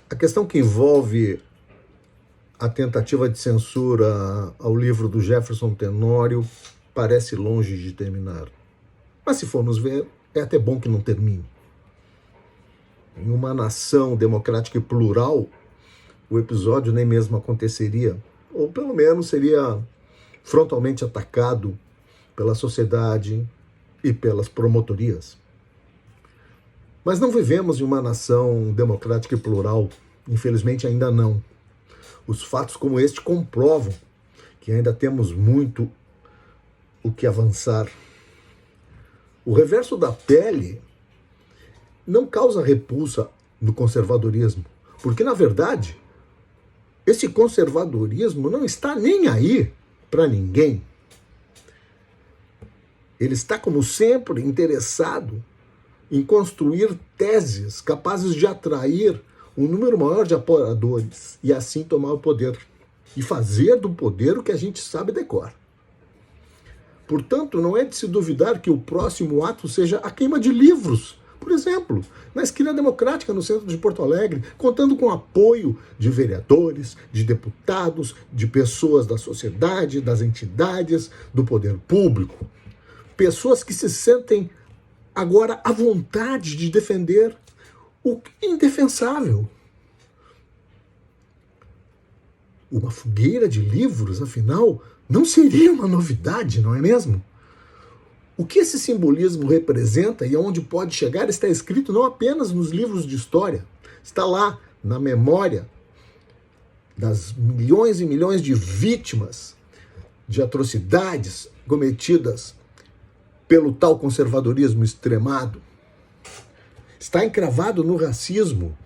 A questão que envolve a tentativa de censura ao livro do Jefferson Tenório parece longe de terminar. Mas se formos ver, é até bom que não termine. Em uma nação democrática e plural, o episódio nem mesmo aconteceria, ou pelo menos seria frontalmente atacado pela sociedade e pelas promotorias. Mas não vivemos em uma nação democrática e plural, infelizmente ainda não. Os fatos como este comprovam que ainda temos muito o que avançar. O reverso da pele não causa repulsa no conservadorismo, porque, na verdade, esse conservadorismo não está nem aí para ninguém. Ele está, como sempre, interessado em construir teses capazes de atrair um número maior de apoiadores e assim tomar o poder. E fazer do poder o que a gente sabe decor. Portanto, não é de se duvidar que o próximo ato seja a queima de livros, por exemplo, na Esquina Democrática, no centro de Porto Alegre, contando com o apoio de vereadores, de deputados, de pessoas da sociedade, das entidades, do poder público. Pessoas que se sentem agora à vontade de defender o indefensável. Uma fogueira de livros, afinal, não seria uma novidade, não é mesmo? O que esse simbolismo representa e aonde pode chegar está escrito não apenas nos livros de história, está lá na memória das milhões e milhões de vítimas de atrocidades cometidas pelo tal conservadorismo extremado. Está encravado no racismo,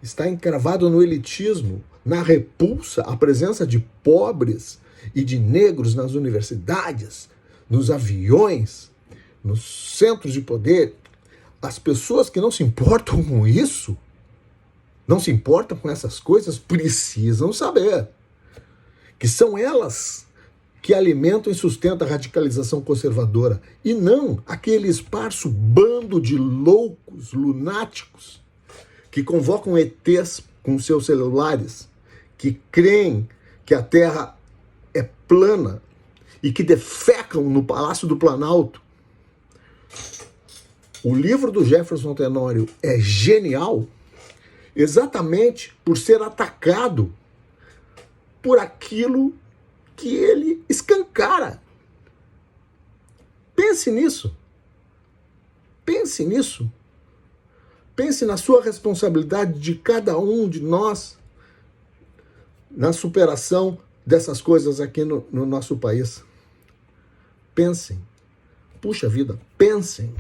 está encravado no elitismo, na repulsa à presença de pobres e de negros nas universidades, nos aviões, nos centros de poder. As pessoas que não se importam com isso, não se importam com essas coisas, precisam saber que são elas que alimentam e sustentam a radicalização conservadora, e não aquele esparso bando de loucos, lunáticos, que convocam ETs com seus celulares, que creem que a Terra é plana e que defecam no Palácio do Planalto. O livro do Jefferson Tenório é genial exatamente por ser atacado por aquilo que ele escancara. Pense nisso. Pense nisso. Pense na sua responsabilidade de cada um de nós na superação dessas coisas aqui no nosso país. Pensem. Puxa vida, pensem.